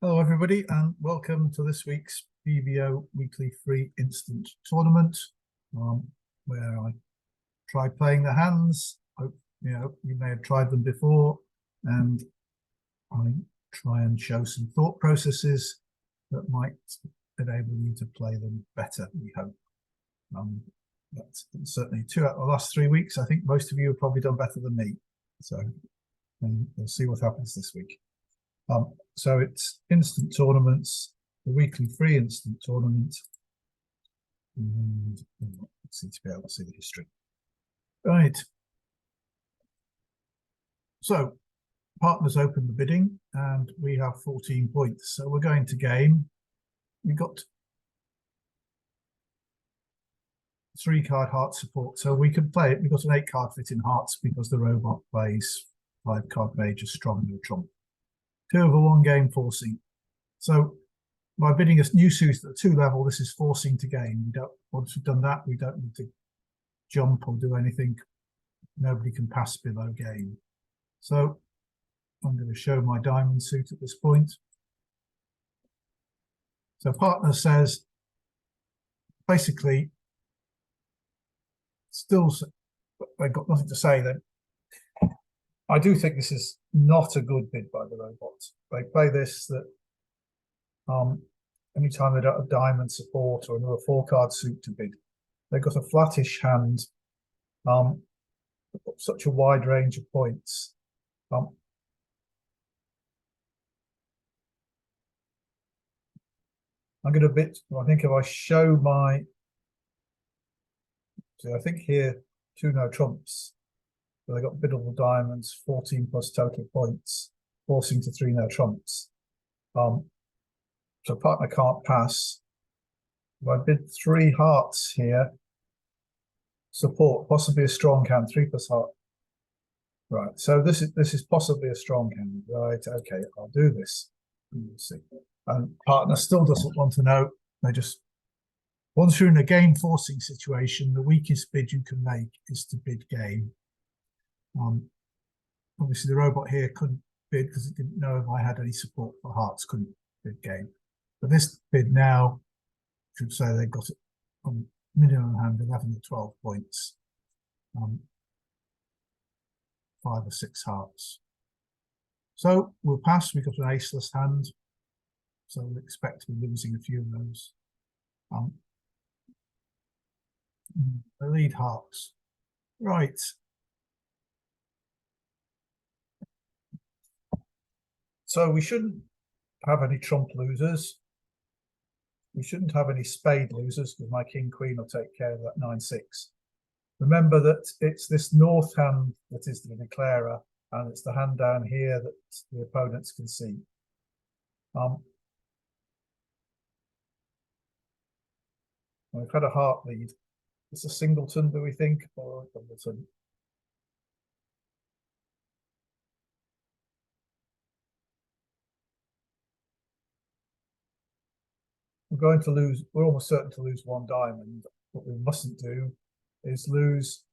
Hello everybody and welcome to this week's BBO weekly free instant tournament where I try playing the hands. Hope you may have tried them before, and I try and show some thought processes that might enable you to play them better, we hope. That's certainly 2 out of the last 3 weeks. I think most of you have probably done better than me, so we'll see what happens this week. So it's instant tournaments, the weekly free instant tournament, and let's see to be able to see the history. Right. So partners open the bidding, and we have 14 points. So we're going to game. We've got 3-card heart support, so we can play it. We've got an 8-card fit in hearts because the robot plays 5-card major strong no trump. 2 over 1 game forcing. So by bidding a new suit at 2 level, this is forcing to game. We don't, once we've done that, we don't need to jump or do anything. Nobody can pass below game. So I'm going to show my diamond suit at this point. So partner says, basically, still they've got nothing to say then. I do think this is not a good bid by the robots. They play this that anytime they don't have diamond support or another 4-card suit to bid, they've got a flattish hand, such a wide range of points. I'm going to bid, I think if I show my, so I think here 2 no trumps. So they got biddable diamonds, 14 plus total points, forcing to 3 no trumps. So partner can't pass. If I bid 3 hearts here, support, possibly a strong hand, 3 plus heart. Right, so this is possibly a strong hand. Right, okay, I'll do this. We'll see. And partner still doesn't want to know. They just, once you're in a game forcing situation, the weakest bid you can make is to bid game. Obviously the robot here couldn't bid because it didn't know if I had any support for hearts, couldn't bid game. But this bid now should say they've got it on minimum hand 11 to 12 points, 5 or 6 hearts. So we'll pass. We've got an aceless hand, so we'll expect to be losing a few of those. The lead hearts. Right. So we shouldn't have any trump losers. We shouldn't have any spade losers because my king queen will take care of that 9-6. Remember that it's this north hand that is the declarer, and it's the hand down here that the opponents can see. We've had a heart lead. It's a singleton, do we think, or a doubleton? We're going to lose, we're almost certain to lose 1 diamond. What we mustn't do is lose,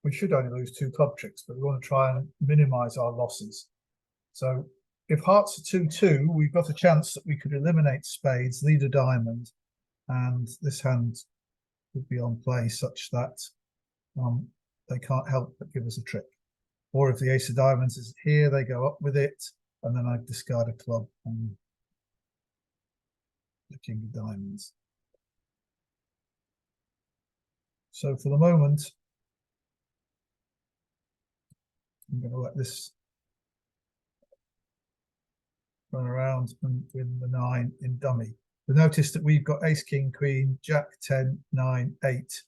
we should only lose 2 club tricks, but we want to try and minimize our losses. So if hearts are 2-2, we've got a chance that we could eliminate spades, lead a diamond, and this hand would be on play such that they can't help but give us a trick. Or if the ace of diamonds is here, they go up with it, and then I discard a club and the king of diamonds. So for the moment, I'm going to let this run around and win the 9 in dummy. But notice that we've got ace, king, queen, jack, 10, 9, 8.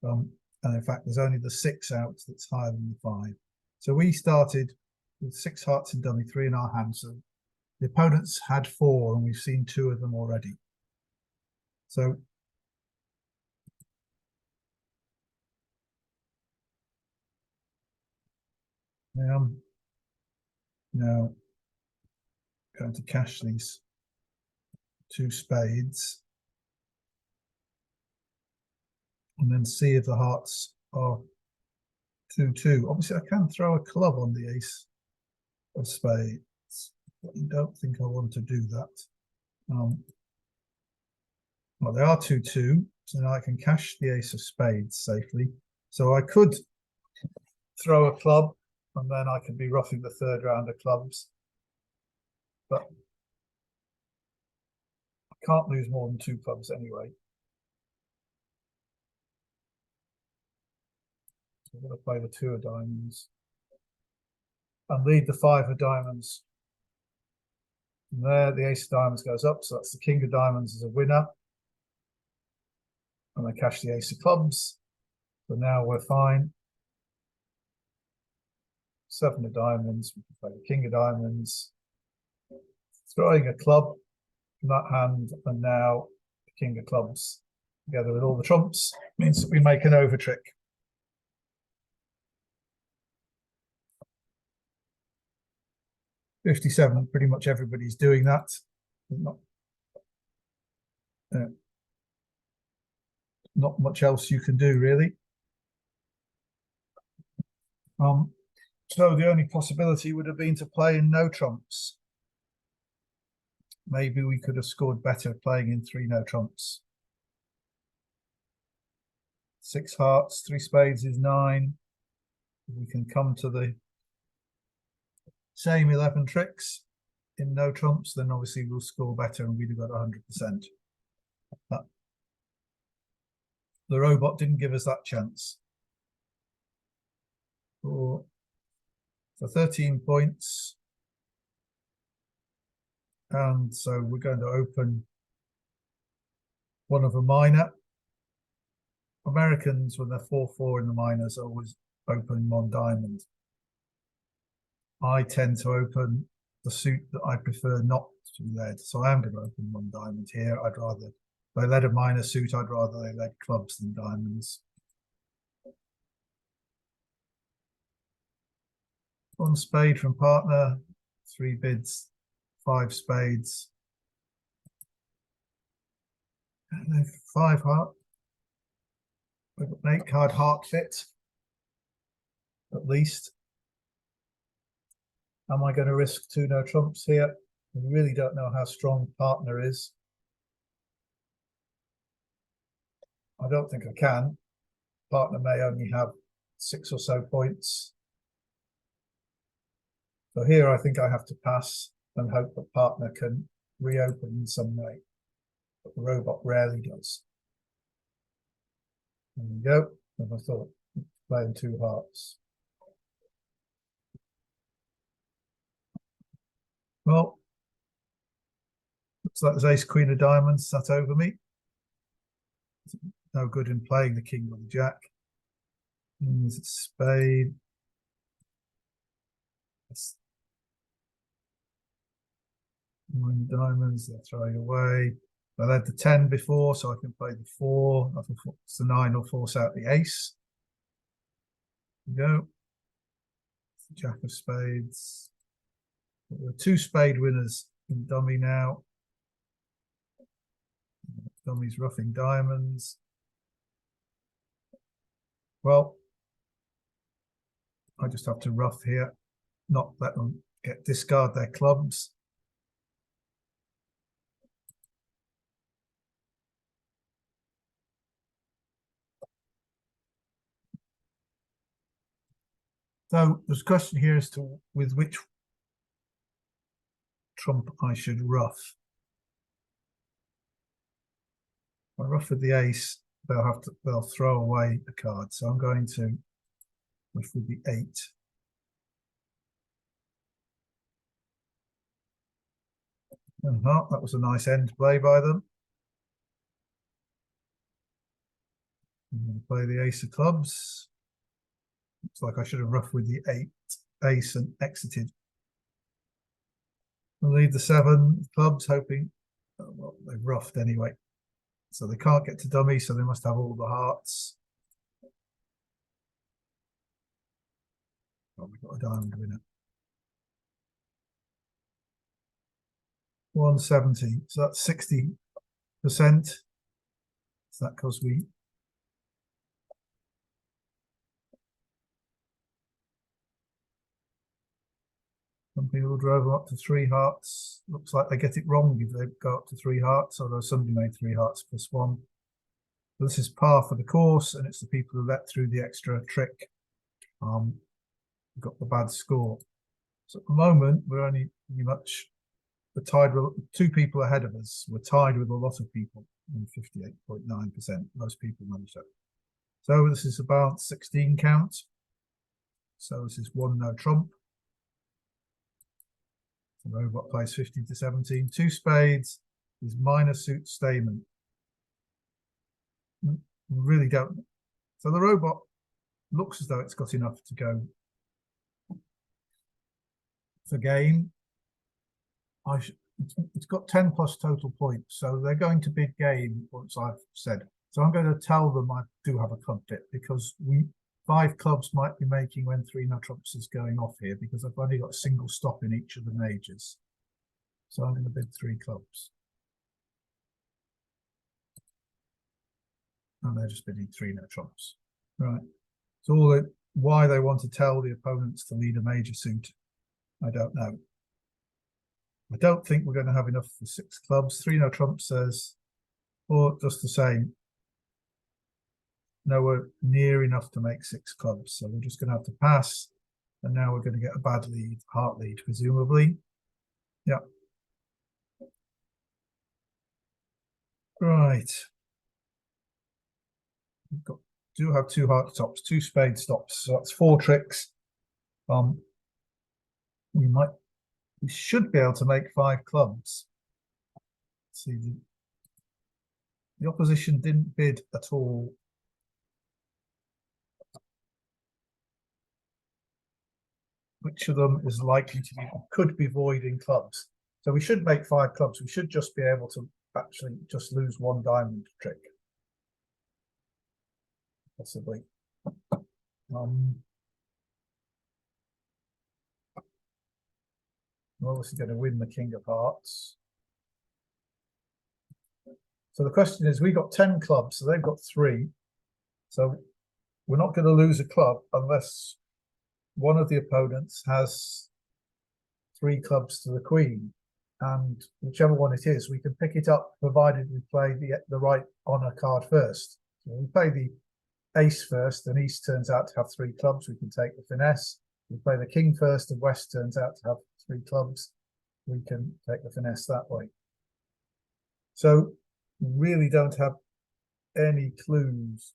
And in fact, there's only the 6 out that's higher than the 5. So we started with 6 hearts in dummy, 3 in our hand. So the opponents had 4, and we've seen 2 of them already. So now going to cash these 2 spades and then see if the hearts are 2-2. Obviously I can throw a club on the ace of spades. I don't think I want to do that. Well, they are 2-2, so now I can cash the ace of spades safely. So I could throw a club, and then I could be roughing the third round of clubs. But I can't lose more than 2 clubs anyway. So I'm going to play the 2 of diamonds and lead the 5 of diamonds. And there, the ace of diamonds goes up, so that's the king of diamonds as a winner. And I cash the ace of clubs. So now we're fine. 7 of diamonds, we can play the king of diamonds. Throwing a club from that hand, and now the king of clubs together with all the trumps means that we make an over trick. $57, pretty much everybody's doing that. Not much else you can do, really. So the only possibility would have been to play in no trumps. Maybe we could have scored better playing in 3 no trumps. 6 hearts, 3 spades is 9. We can come to the same 11 tricks in no trumps, then obviously we'll score better and we'd have got 100%. But the robot didn't give us that chance. For 13 points. And so we're going to open one of a minor. Americans, when they're 4-4 in the minors, always open 1 diamond. I tend to open the suit that I prefer not to lead. So I am going to open 1 diamond here. I'd rather, if they led a minor suit, I'd rather they led clubs than diamonds. 1 spade from partner, 3 bids, 5 spades. 5 heart. We've got an 8-card heart fit, at least. Am I going to risk 2 no trumps here? I really don't know how strong partner is. I don't think I can. Partner may only have 6 or so points. So here I think I have to pass and hope that partner can reopen in some way. But the robot rarely does. There we go. And I thought, playing 2 hearts. Well, looks like there's ace queen of diamonds sat over me. No good in playing the king or the jack. There's a spade. One diamonds, they're throwing away. I led the 10 before, so I can play the 4. I think it's the 9 will force out the ace. There we go. Jack of spades. There are 2 spade winners in dummy now. Dummy's roughing diamonds. Well, I just have to rough here, not let them discard their clubs. So there's a question here as to with which trump I should rough. If I rough with the ace, they'll throw away a card. So I'm going to rough with the 8. That was a nice end play by them. I'm going to play the ace of clubs. Looks like I should have roughed with the 8 ace and exited. I'll leave the 7 clubs, hoping, well, they've roughed anyway. So they can't get to dummy, so they must have all the hearts. Oh, we've got a diamond winner. 170, so that's 60%. So that because we Some people drove up to 3 hearts. Looks like they get it wrong if they go up to 3 hearts, although somebody made 3 hearts plus 1. This is par for the course, and it's the people who let through the extra trick got the bad score. So at the moment, we're only pretty much tied with 2 people ahead of us. We're tied with a lot of people, 58.9%. Most people manage it. So this is about 16 count. So this is 1 no trump. The robot plays 15 to 17. 2 spades is minor suit statement. Really don't. So the robot looks as though it's got enough to go for game. It's got 10 plus total points, so they're going to bid game once I've said. So I'm going to tell them I do have a club dip, because 5 clubs might be making when 3 no trumps is going off here, because I've only got a single stop in each of the majors. So I'm going to bid 3 clubs. And they're just bidding 3 no trumps. Right. So why they want to tell the opponents to lead a major suit, I don't know. I don't think we're going to have enough for 6 clubs. 3 no trumps says, or just the same, nowhere near enough to make 6 clubs. So we're just going to have to pass. And now we're going to get a bad lead, heart lead, presumably. Yeah. Right. Do have 2 heart stops, 2 spade stops. So that's 4 tricks. We should be able to make 5 clubs. Let's see, the opposition didn't bid at all. Which of them is likely to be, could be voiding clubs? So we should make 5 clubs. We should just be able to actually just lose 1 diamond trick. Possibly. We're obviously going to win the King of Hearts. So the question is, we got 10 clubs, so they've got 3. So we're not going to lose a club unless one of the opponents has 3 clubs to the queen. And whichever one it is, we can pick it up provided we play the right honor card first. So we play the ace first, and East turns out to have 3 clubs, we can take the finesse. We play the king first, and West turns out to have 3 clubs, we can take the finesse that way. So we really don't have any clues,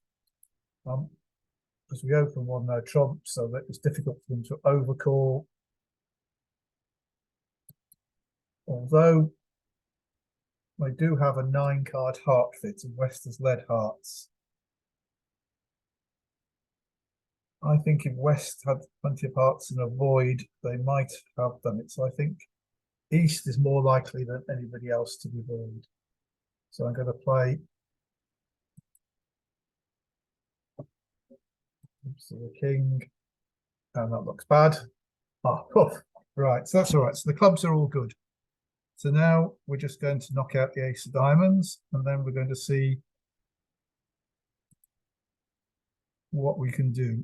because we open 1 no trump, so that it's difficult for them to overcall. Although they do have a 9-card heart fit, and West has led hearts. I think if West had plenty of hearts and a void, they might have done it. So I think East is more likely than anybody else to be void. So I'm going to play to the king, and that looks bad. Oh, right. So that's all right. So the clubs are all good. So now we're just going to knock out the ace of diamonds, and then we're going to see what we can do.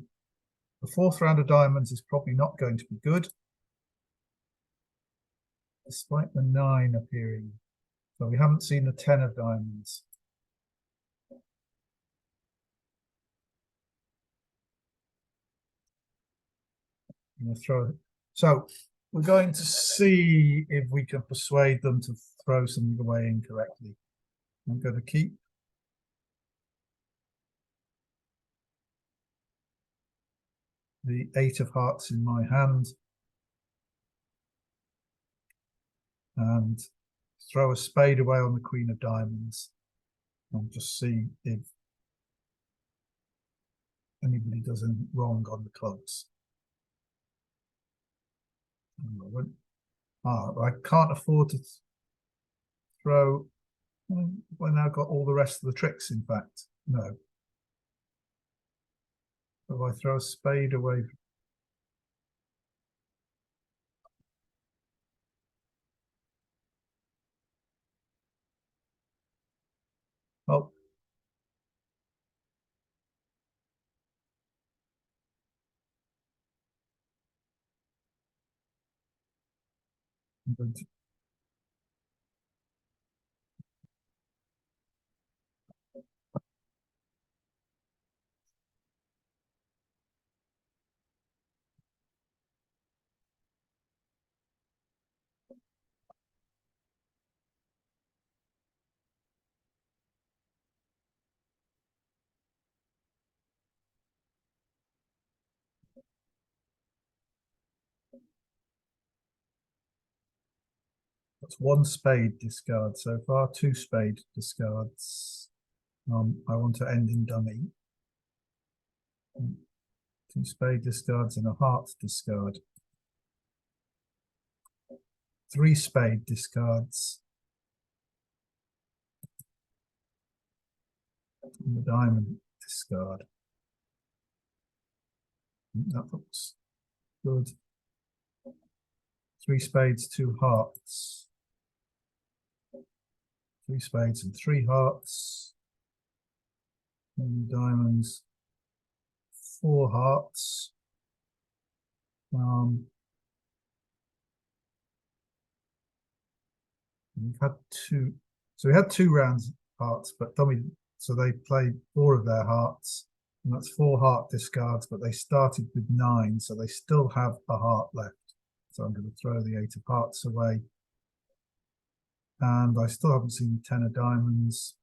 The 4th round of diamonds is probably not going to be good, despite the 9 appearing. So we haven't seen the 10 of diamonds. I'm going to throw it. So we're going to see if we can persuade them to throw something away incorrectly. I'm going to keep the 8 of hearts in my hand and throw a spade away on the queen of diamonds, and just see if anybody does anything wrong on the clubs. I can't afford to throw. Well, now got all the rest of the tricks, in fact. No. If I throw a spade away. Oh. I'm going to That's one spade discard so far, two spade discards. I want to end in dummy. Two spade discards and a heart discard. Three spade discards. And the diamond discard. That looks good. Three spades, two hearts. Three spades and three hearts. And diamonds, four hearts. We've had two, so we had 2 rounds of hearts, but dummy, so they played 4 of their hearts, and that's 4 heart discards, but they started with 9, so they still have a heart left. So I'm going to throw the 8 of hearts away. And I still haven't seen the 10 of diamonds.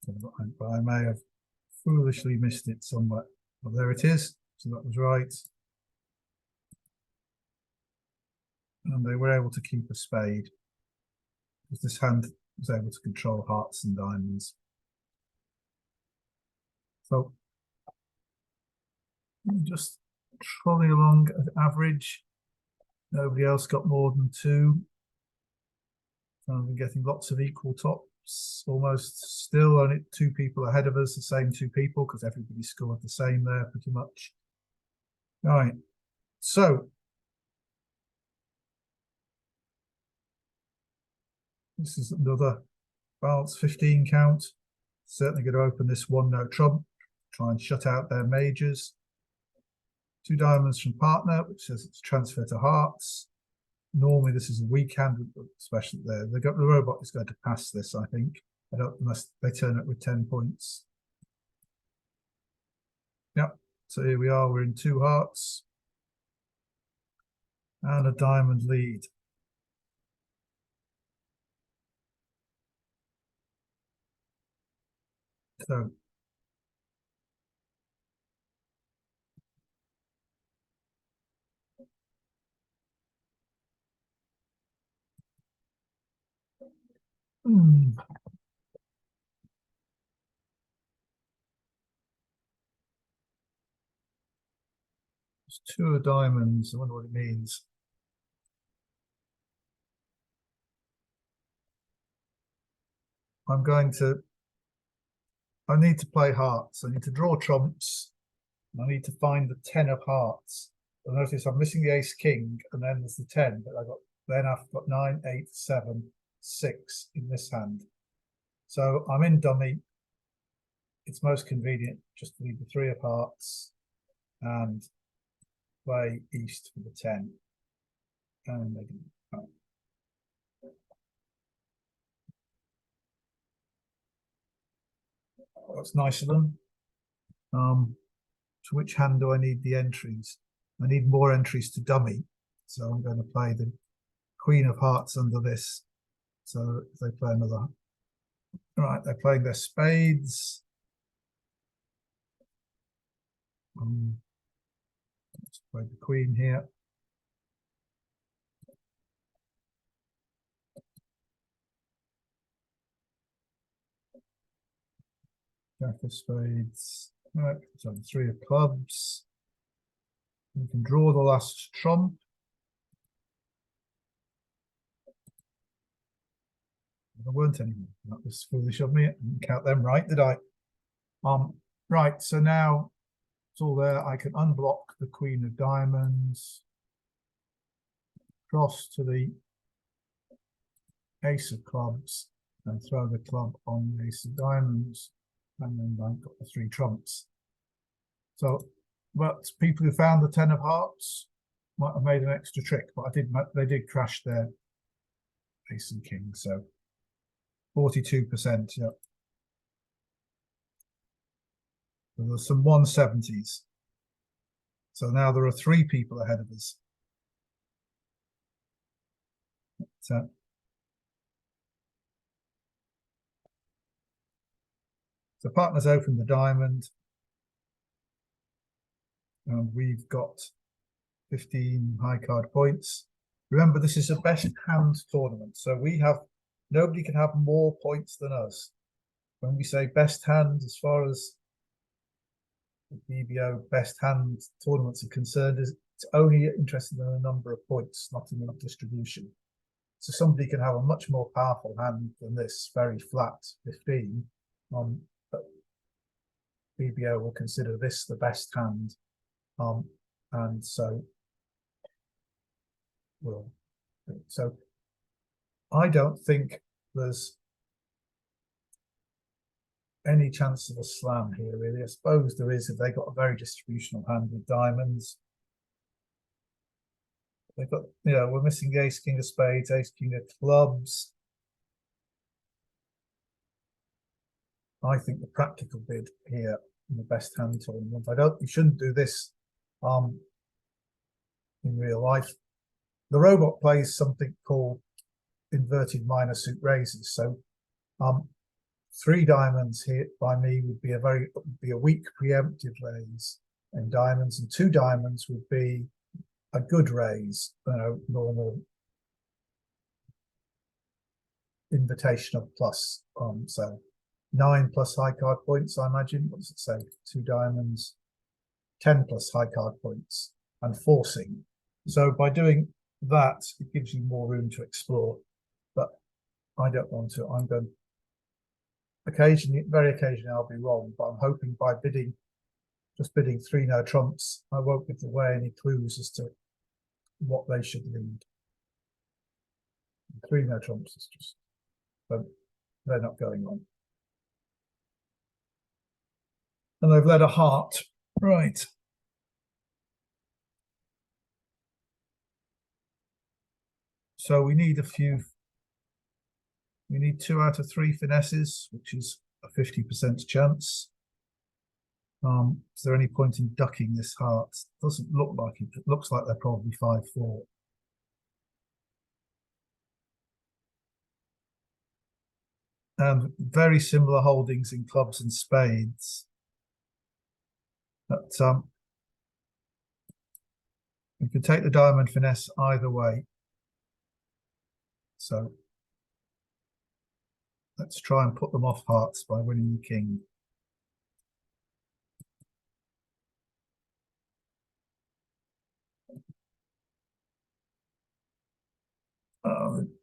But I may have foolishly missed it somewhere. Well, there it is. So that was right. And they were able to keep a spade, because this hand was able to control hearts and diamonds. So just trolley along at average. Nobody else got more than 2. I've been getting lots of equal tops, almost still only 2 people ahead of us, the same 2 people, because everybody scored the same there pretty much. Right, so this is another balance 15 count. Certainly going to open this 1-note trump, try and shut out their majors. 2 diamonds from partner, which says it's transfer to hearts. Normally this is a weak hand, especially there. The robot is going to pass this, I think. Unless they turn it with 10 points. Yep, so here we are, we're in 2 hearts. And a diamond lead. So There's 2 of diamonds. I wonder what it means. I need to play hearts. I need to draw trumps. I need to find the 10 of hearts. You'll notice I'm missing the ace king, and then there's the 10, but then I've got 9, 8, 7, 6 in this hand. So I'm in dummy. It's most convenient just to leave the 3 of hearts and play east for the 10. And that's nice of them. To which hand do I need the entries? I need more entries to dummy. So I'm going to play the Queen of Hearts under this. So if they play another. Right, they're playing their spades. Let's play the Queen here. Jack of spades. Right, so 3 of clubs. We can draw the last trump. There weren't any more. That was foolish of me. I didn't count them right, did I? Right, so now it's all there. I can unblock the Queen of Diamonds. Cross to the Ace of Clubs and throw the club on the Ace of Diamonds. And then I've got the 3 trumps. So, but people who found the 10 of Hearts, might have made an extra trick, but they did crash their ace and king, so 42%, yeah. So there's some 170s. So now there are 3 people ahead of us. So the partner's opened the diamond, and we've got 15 high card points. Remember, this is a best hand tournament, so nobody can have more points than us. When we say best hand, as far as the BBO best hand tournaments are concerned, it's only interested in the number of points, not in the distribution. So somebody can have a much more powerful hand than this very flat 15. But BBO will consider this the best hand, and so I don't think there's any chance of a slam here, really. I suppose there is if they got a very distributional hand with diamonds. They've got, we're missing the ace king of spades, ace king of clubs. I think the practical bid here in the best hand tournament. You shouldn't do this in real life. The robot plays something called inverted minor suit raises. So 3 diamonds here by me would be a weak preemptive raise in diamonds, and 2 diamonds would be a good raise, normal invitational plus. So 9 plus high card points, I imagine. What does it say? 2 diamonds, 10 plus high card points, and forcing. So by doing that, it gives you more room to explore. But I don't want to. I'm going occasionally, very occasionally, I'll be wrong. But I'm hoping by just bidding 3 no trumps, I won't give away any clues as to what they should lead. 3 no trumps is just, but they're not going on. And they've led a heart. Right. So we need 2 out of 3 finesses, which is a 50% chance. Is there any point in ducking this heart? Doesn't look like it. It looks like they're probably 5-4. And very similar holdings in clubs and spades. But you can take the diamond finesse either way. So let's try and put them off hearts by winning the king.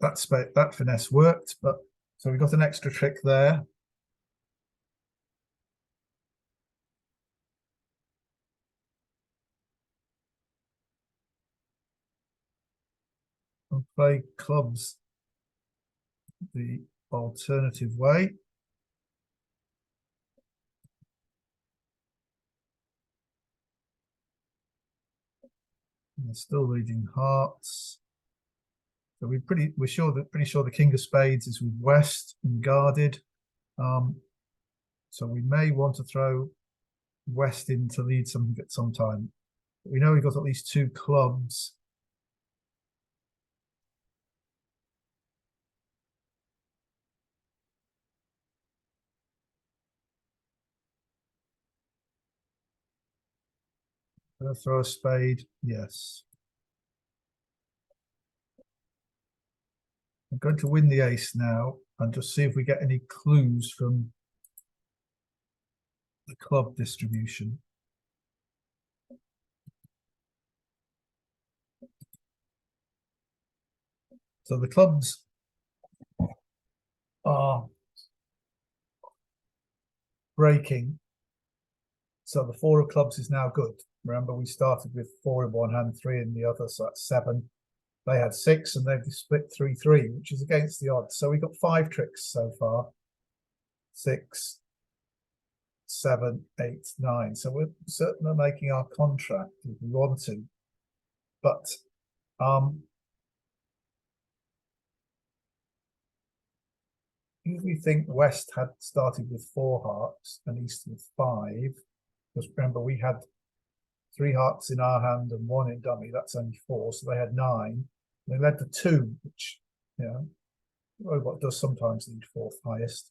That finesse worked, but so we got an extra trick there. I'll play clubs the alternative way. And they're still leading hearts. So we're pretty sure the king of spades is with West and guarded. So we may want to throw West in to lead something at some time. But we know we've got at least 2 clubs. Gonna throw a spade, yes. I'm going to win the ace now and just see if we get any clues from the club distribution. So the clubs are breaking. So the 4 of clubs is now good. Remember, we started with 4 in one hand, 3 in the other, so that's 7. They had 6 and they've split 3-3, which is against the odds. So we got 5 tricks so far. 6, 7, 8, 9. So we're certainly making our contract if we want to. But if we think West had started with 4 hearts and East with 5, because remember we had 3 hearts in our hand and 1 in dummy, that's only 4, so they had 9. They led to 2, which, you know, robot does sometimes need 4th highest.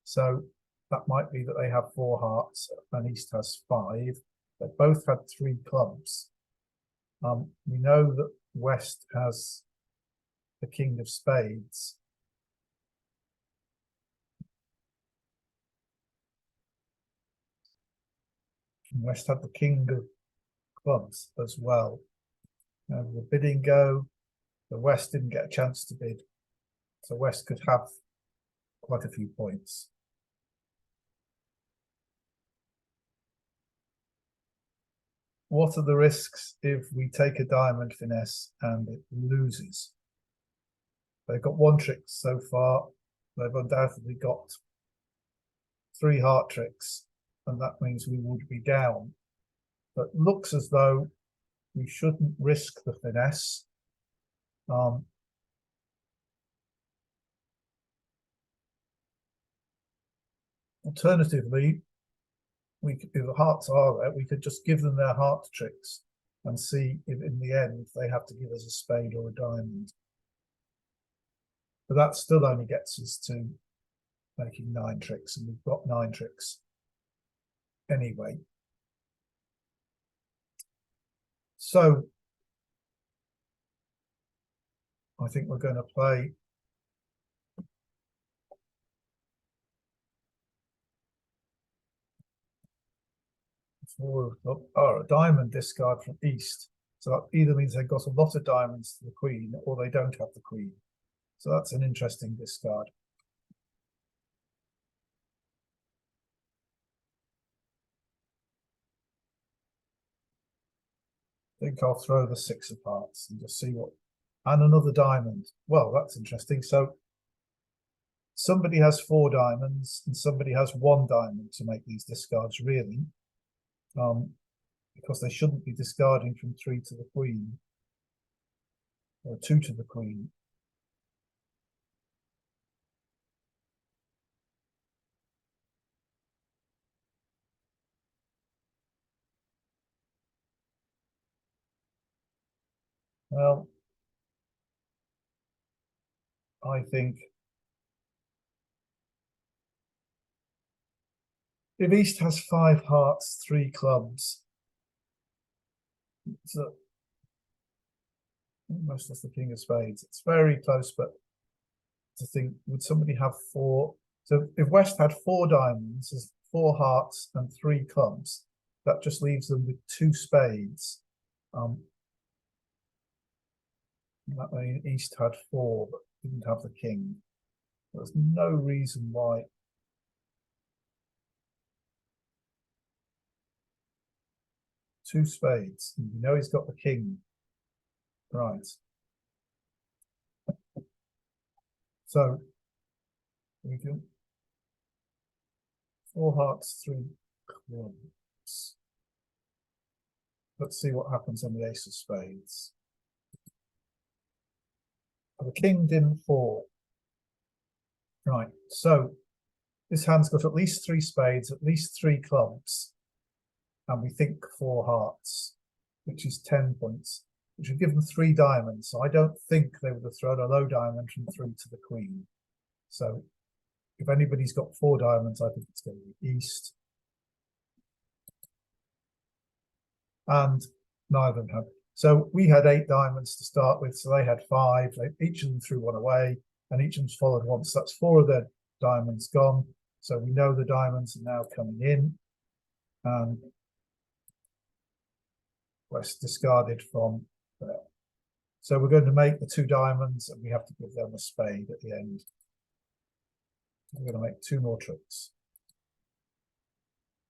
So that might be that they have 4 hearts and East has 5. They both had 3 clubs. We know that West has the King of Spades. And West had the King of Clubs as well. Now the bidding go, the West didn't get a chance to bid. So West could have quite a few points. What are the risks if we take a diamond finesse and it loses? They've got 1 trick so far. They've undoubtedly got 3 heart tricks, and that means we would be down. But looks as though we shouldn't risk the finesse. Alternatively, if the hearts are there, we could just give them their heart tricks and see if in the end they have to give us a spade or a diamond. But that still only gets us to making 9 tricks, and we've got 9 tricks anyway. So I think we're going to play a diamond discard from East. So that either means they've got a lot of diamonds to the Queen, or they don't have the Queen. So that's an interesting discard. I think I'll throw the 6 of hearts and just see what. And another diamond. Well, that's interesting. So somebody has 4 diamonds and somebody has 1 diamond to make these discards, really. Because they shouldn't be discarding from 3 to the Queen or 2 to the Queen. Well, I think if East has 5 hearts, 3 clubs, so almost that's the King of Spades. It's very close, but to think, would somebody have 4? So if West had 4 diamonds, 4 hearts and 3 clubs, that just leaves them with 2 spades. That way East had 4, but didn't have the King. There's no reason why. Two spades. And you know he's got the King. Right. So we can 4 hearts, 3 clubs. Let's see what happens on the Ace of Spades. The King didn't fall. Right, so this hand's got at least 3 spades, at least 3 clubs, and we think 4 hearts, which is 10 points, which would give them 3 diamonds. So I don't think they would have thrown a low diamond from 3 to the Queen. So if anybody's got 4 diamonds, I think it's going to be East. And neither of them have. So we had 8 diamonds to start with, so they had 5. Each of them threw 1 away, and each of them's followed once. That's 4 of their diamonds gone. So we know the diamonds are now coming in. And West discarded from there. So we're going to make the 2 diamonds, and we have to give them a spade at the end. We're going to make 2 more tricks.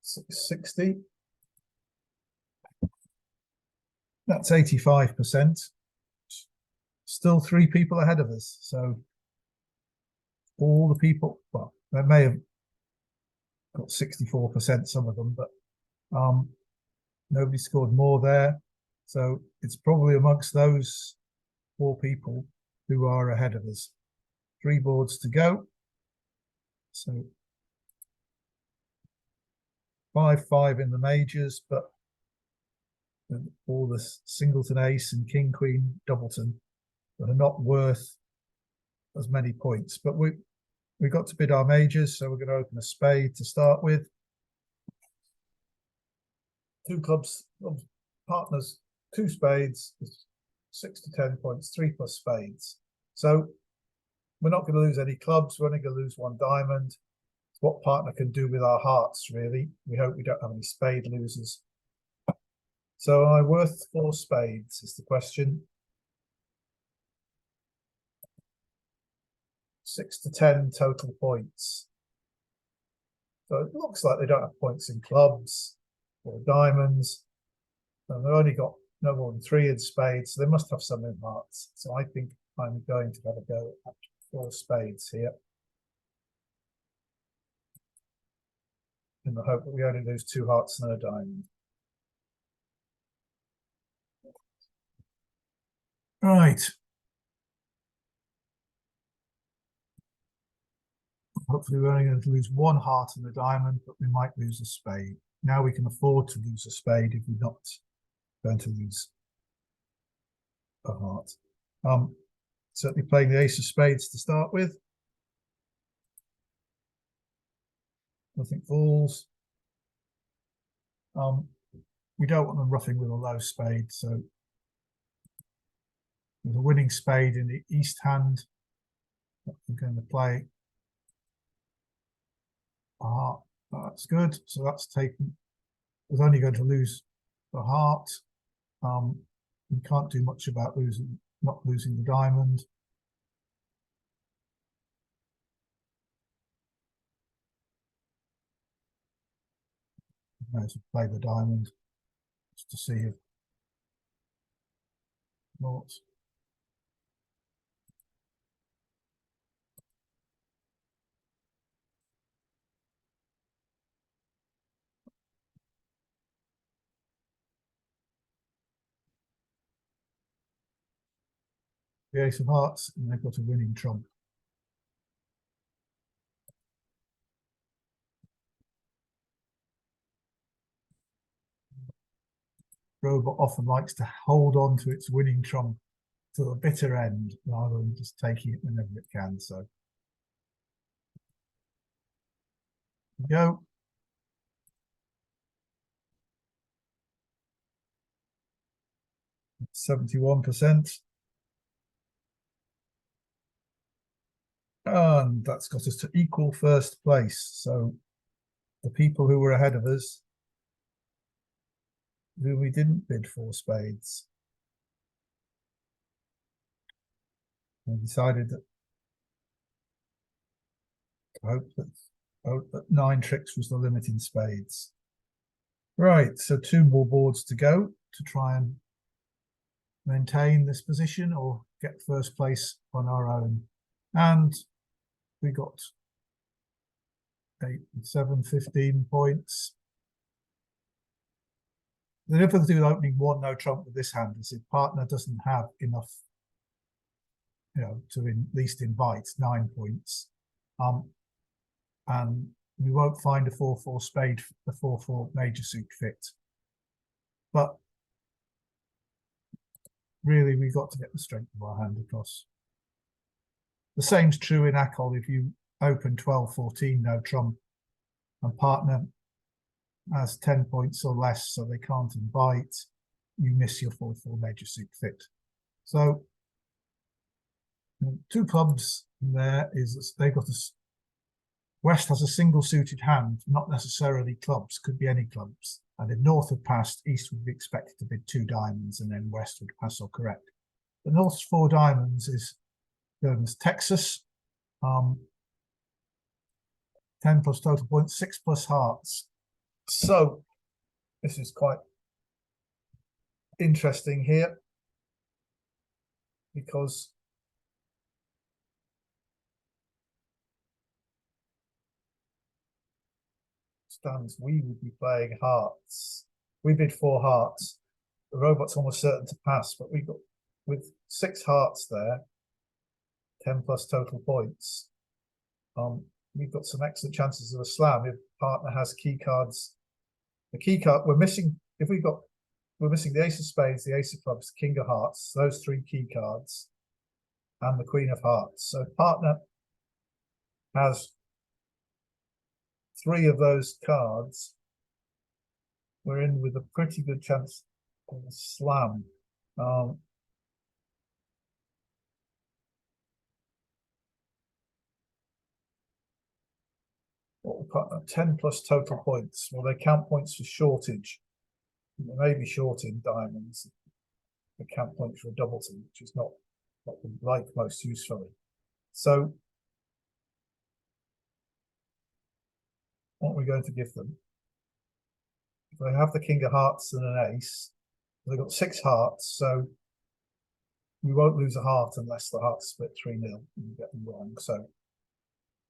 60. That's 85%. Still 3 people ahead of us. So all the people, well, they may have got 64%, some of them, but nobody scored more there. So it's probably amongst those 4 people who are ahead of us. 3 boards to go. So 5-5 in the majors, but all the singleton ace and king queen doubleton that are not worth as many points. But we got to bid our majors, so we're going to open a spade to start with. 2 clubs, partners, 2 spades, 6 to 10 points, 3 plus spades. So we're not going to lose any clubs. We're only going to lose 1 diamond. It's what partner can do with our hearts, really. We hope we don't have any spade losers. So am I worth 4 spades is the question. 6 to 10 total points. So it looks like they don't have points in clubs or diamonds. And they've only got no more than 3 in spades, so they must have some in hearts. So I think I'm going to have a go at 4 spades here, in the hope that we only lose 2 hearts and a diamond. Right. Hopefully we're only going to lose 1 heart and a diamond, but we might lose a spade. Now we can afford to lose a spade if we're not going to lose a heart. Certainly playing the ace of spades to start with. Nothing falls. We don't want them roughing with a low spade, so with a winning spade in the east hand, I'm going to play a heart. That's good. So that's taken. We're only going to lose the heart. We can't do much about not losing the diamond. May as well play the diamond just to see if not. The ace of hearts, and they've got a winning trump. Robot often likes to hold on to its winning trump to the bitter end rather than just taking it whenever it can. So go. %71. And that's got us to equal first place. So the people who were ahead of us, who we didn't bid 4 spades, we decided that hope that 9 tricks was the limit in spades. Right, so 2 more boards to go to try and maintain this position or get first place on our own. And we got 8, 7, 15 points. The difficulty with opening 1 no trump with this hand is if partner doesn't have enough, to at least invite 9 points. And we won't find a 4-4 spade, a 4-4 major suit fit. But really, we've got to get the strength of our hand across. The same's true in ACOL. If you open 12-14 no trump and partner has 10 points or less, so they can't invite, you miss your 4-4 major suit fit. So 2 clubs there is they've got West has a single suited hand, not necessarily clubs, could be any clubs. And if North had passed, East would be expected to bid 2 diamonds and then West would pass or correct. The North's 4 diamonds is known as Texas. 10 plus total points, 6 plus hearts. So this is quite interesting here because stands we would be playing hearts. We bid 4 hearts. the robot's almost certain to pass, but we got with 6 hearts there, 10 plus total points. We've got some excellent chances of a slam if partner has key cards. The key card we're missing. If we're missing the ace of spades, the ace of clubs, the king of hearts, those 3 key cards, and the queen of hearts. So partner has 3 of those cards. We're in with a pretty good chance of a slam. Partner 10 plus total points. Well, they count points for shortage. They may be short in diamonds. They count points for a doubleton, which is not what we like most usefully. So what are we going to give them? If they have the king of hearts and an ace, they've got 6 hearts, so we won't lose a heart unless the hearts split 3-0 and we get them wrong. So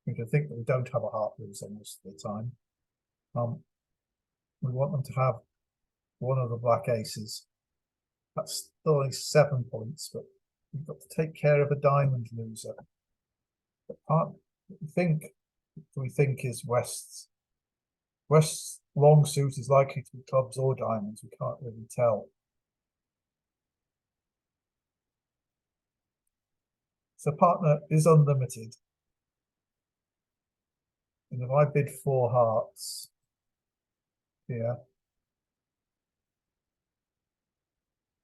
we can think that we don't have a heart loser most of the time. We want them to have one of the black aces. That's still only 7 points, but we've got to take care of a diamond loser. The part we think is West's long suit is likely to be clubs or diamonds. We can't really tell. So partner is unlimited. And if I bid 4 hearts here,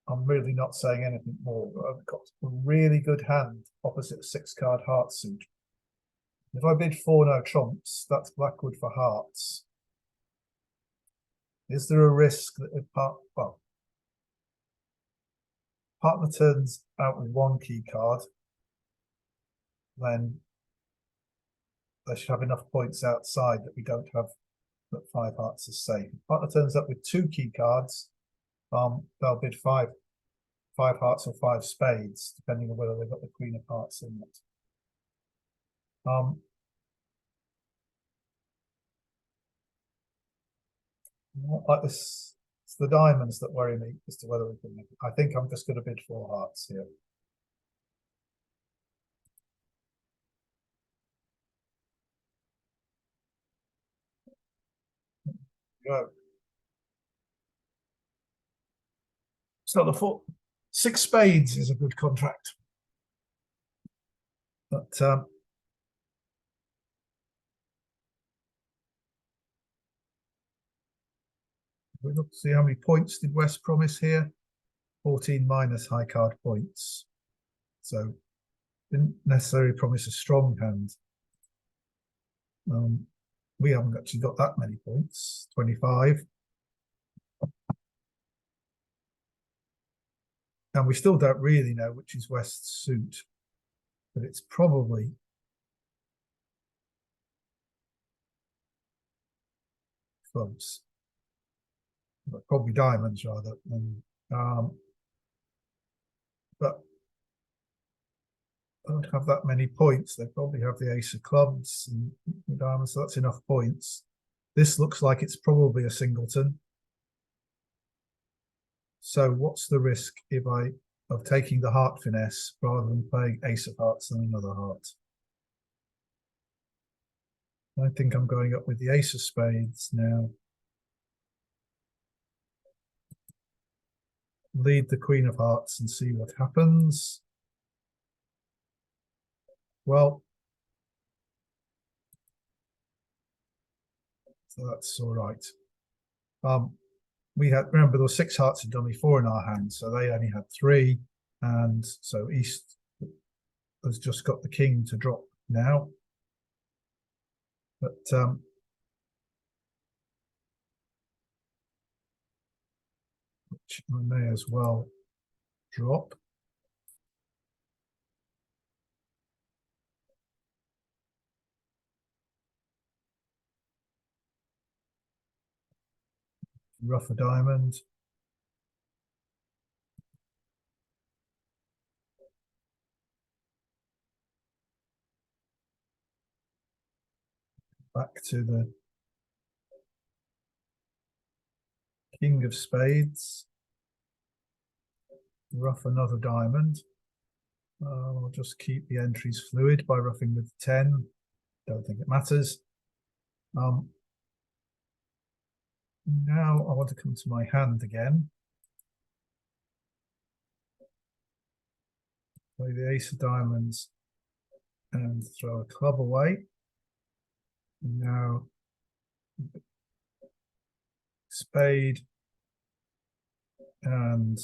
I'm really not saying anything more. I've got a really good hand opposite a 6-card heart suit. If I bid 4 no trumps, that's blackwood for hearts. Is there a risk that if partner turns out with 1 key card, then they should have enough points outside that we don't have that 5 hearts is safe. If partner turns up with 2 key cards, they'll bid 5 hearts or 5 spades, depending on whether they've got the queen of hearts in it. Not like this. It's the diamonds that worry me as to whether we can make it. I think I'm just going to bid 4 hearts here. Go. So the 6 spades is a good contract, but we look to see how many points did West promise here. 14 minus high card points, so didn't necessarily promise a strong hand. We haven't actually got that many points. 25. And we still don't really know which is West's suit, but it's probably clubs, but probably diamonds rather than. But I don't have that many points. They probably have the ace of clubs and diamonds, so that's enough points. This looks like it's probably a singleton. So what's the risk of taking the heart finesse rather than playing ace of hearts and another heart? I think I'm going up with the ace of spades now. Lead the queen of hearts and see what happens. Well, so that's all right. We had, remember, there were 6 hearts and dummy 4 in our hand, so they only had 3, and so East has just got the king to drop now. But which I may as well drop. Rough a diamond. Back to the king of spades. Rough another diamond. I'll just keep the entries fluid by roughing with 10. Don't think it matters. Now I want to come to my hand again. Play the ace of diamonds and throw a club away. And now spade and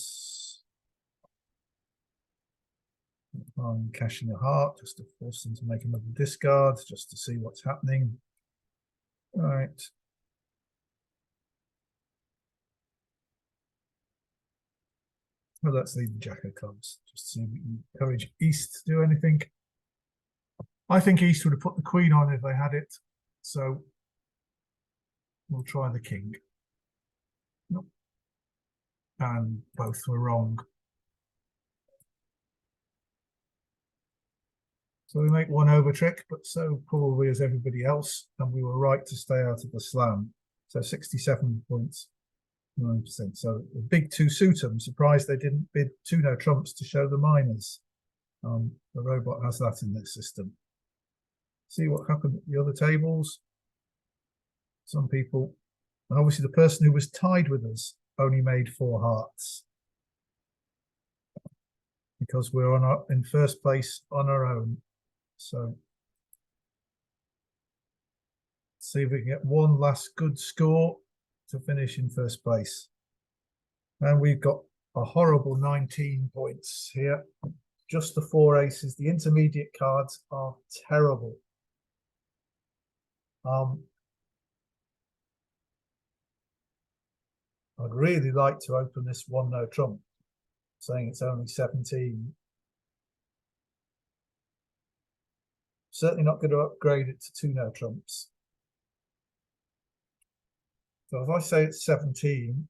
I'm cashing a heart just to force them to make another discard, just to see what's happening. All right. Well, let's leave the jack of clubs, just to see if we can encourage East to do anything. I think East would have put the queen on if they had it, so we'll try the king. Nope. And both were wrong. So we make one over trick, but so probably as everybody else, and we were right to stay out of the slam. So 67.9%. So a big two-suit. I'm surprised they didn't bid two no trumps to show the minors. The robot has that in this system. See what happened at the other tables. Some people, and obviously the person who was tied with us only made 4 hearts because we're in first place on our own. So see if we can get one last good score to finish in first place. And we've got a horrible 19 points here. Just the 4 aces. The intermediate cards are terrible. I'd really like to open this one no trump, saying it's only 17. Certainly not going to upgrade it to 2 no trumps. So if I say it's 17,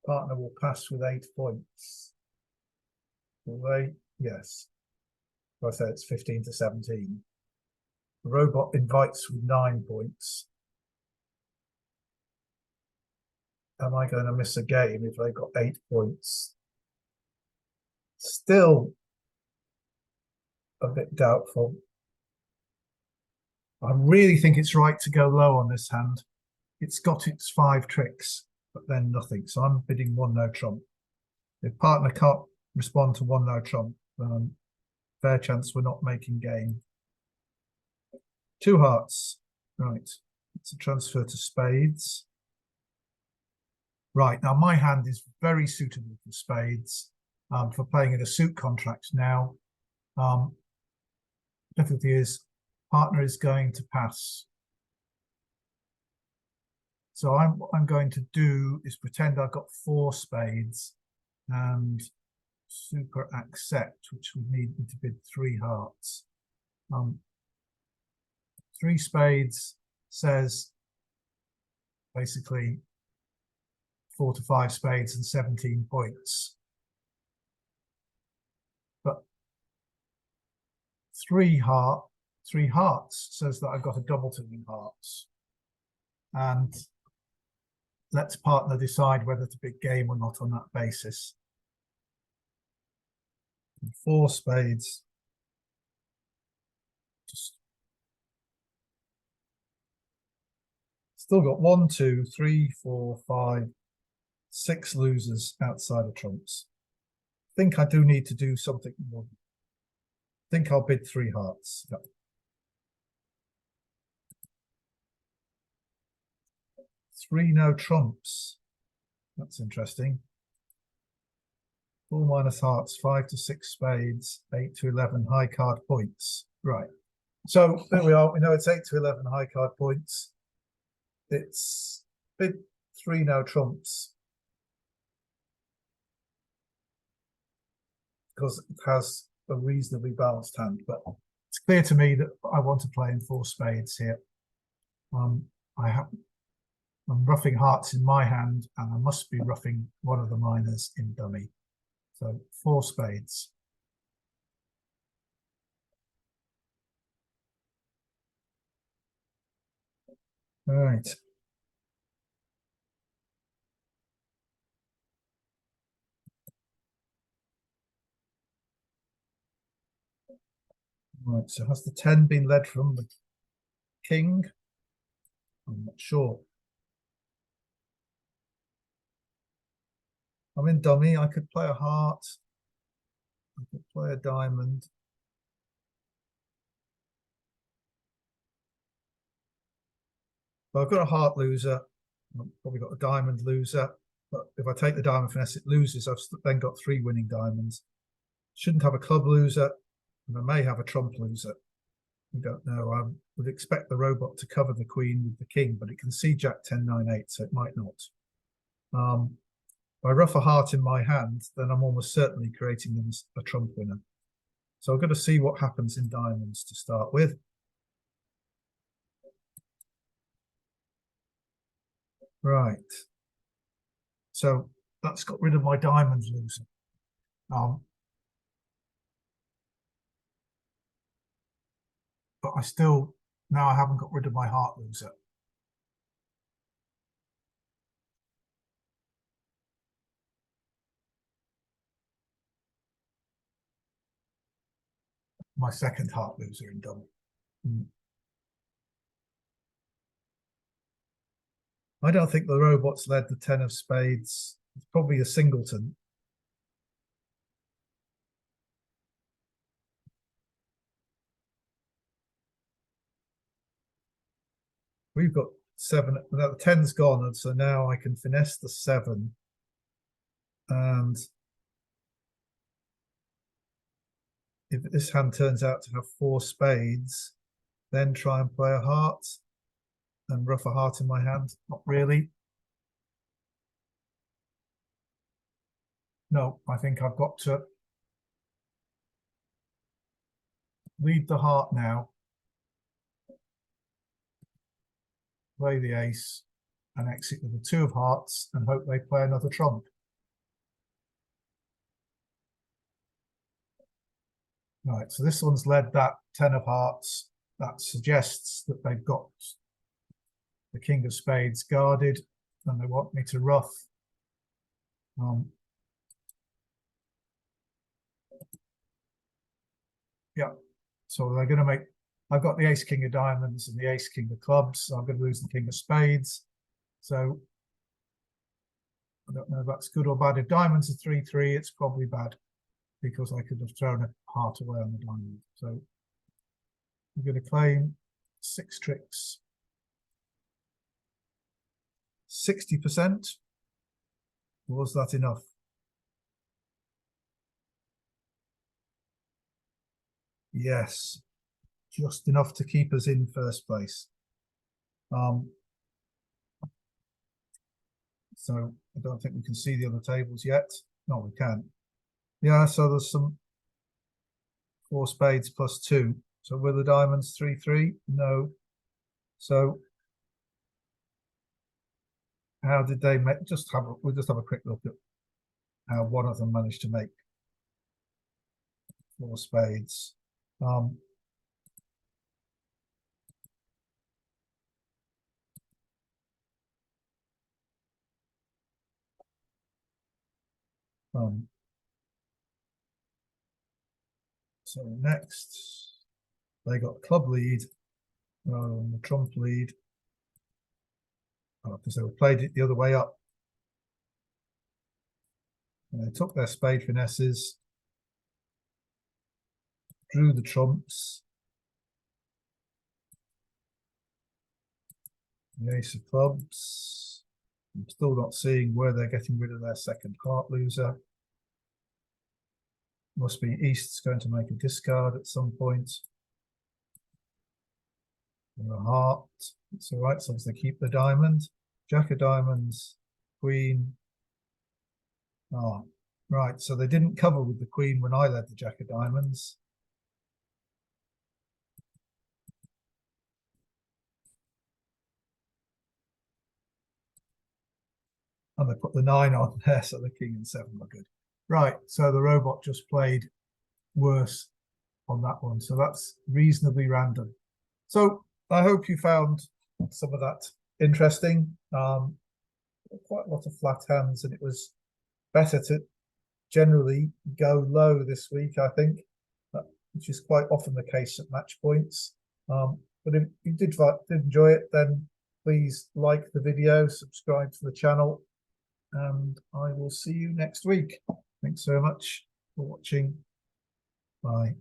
partner will pass with 8 points. Will they? Yes. If I say it's 15 to 17. The robot invites with 9 points. Am I going to miss a game if they've got 8 points? Still a bit doubtful. I really think it's right to go low on this hand. It's got its 5 tricks, but then nothing. So I'm bidding 1 no trump. If partner can't respond to 1 no trump, then fair chance we're not making game. 2 hearts. Right. It's a transfer to spades. Right. Now my hand is very suitable for spades, for playing in a suit contract now. Difficulty is partner is going to pass. So what I'm going to do is pretend I've got 4 spades and super accept, which would need me to bid 3 hearts. 3 spades says basically 4 to 5 spades and 17 points. But 3 hearts says that I've got a doubleton in hearts. And let's partner decide whether to bid game or not on that basis. 4 spades. Just still got 1, 2, 3, 4, 5, 6 losers outside of trumps. I think I do need to do something more. I think I'll bid 3 hearts. Yep. 3 no trumps. That's interesting. 4 minus hearts, 5 to 6 spades, 8 to 11 high card points. Right. So there we are. We know it's 8 to 11 high card points. It's bid 3 no trumps because it has a reasonably balanced hand, but it's clear to me that I want to play in 4 spades here. I'm roughing hearts in my hand, and I must be roughing one of the minors in dummy. So 4 spades. All right. Right, so has the 10 been led from the king? I'm not sure. I'm in dummy. I could play a heart. I could play a diamond. Well, I've got a heart loser. I've probably got a diamond loser. But if I take the diamond finesse, it loses. I've then got 3 winning diamonds. Shouldn't have a club loser, and I may have a trump loser. We don't know. I would expect the robot to cover the queen with the king, but it can see Jack 10, 9, 8, so it might not. If I ruff a heart in my hand, then I'm almost certainly creating them as a trump winner. So I'm going to see what happens in diamonds to start with. Right. So that's got rid of my diamonds loser. But I still, now I haven't got rid of my heart loser. My second heart loser in double. I don't think the robot's led the 10 of spades. It's probably a singleton. We've got 7. Now the 10's gone, and so now I can finesse the 7. And if this hand turns out to have 4 spades, then try and play a heart and ruff a heart in my hand. Not really. No, I think I've got to lead the heart now, play the ace, and exit with the 2 of hearts and hope they play another trump. Right, so this one's led that 10 of hearts. That suggests that they've got the king of spades guarded, and they want me to ruff. Yeah, so they're going to make. I've got the ace king of diamonds and the ace king of clubs, so I'm going to lose the king of spades. So I don't know if that's good or bad. If diamonds are 3-3, it's probably bad because I could have thrown a heart away on the diamond. So I'm going to claim 6 tricks. 60%. Was that enough? Yes, just enough to keep us in first place. So I don't think we can see the other tables yet. No, we can. Yeah, so there's some 4 spades plus 2. So were the diamonds 3-3? No. So how did they make? We'll just have a quick look at how one of them managed to make 4 spades. So next, they got club lead, the trump lead, because they played it the other way up. And they took their spade finesses, drew the trumps, the ace of clubs. I'm still not seeing where they're getting rid of their second heart loser. Must be East's going to make a discard at some point. And a heart. It's all right, so they keep the diamond. Jack of diamonds, queen. Oh, right, so they didn't cover with the queen when I led the Jack of diamonds. And they put the 9 on there, so the king and 7 were good. Right, so the robot just played worse on that one. So that's reasonably random. So I hope you found some of that interesting. Quite a lot of flat hands, and it was better to generally go low this week, I think. which is quite often the case at match points. But if you did enjoy it, then please like the video, subscribe to the channel, and I will see you next week. Thanks so much for watching. Bye.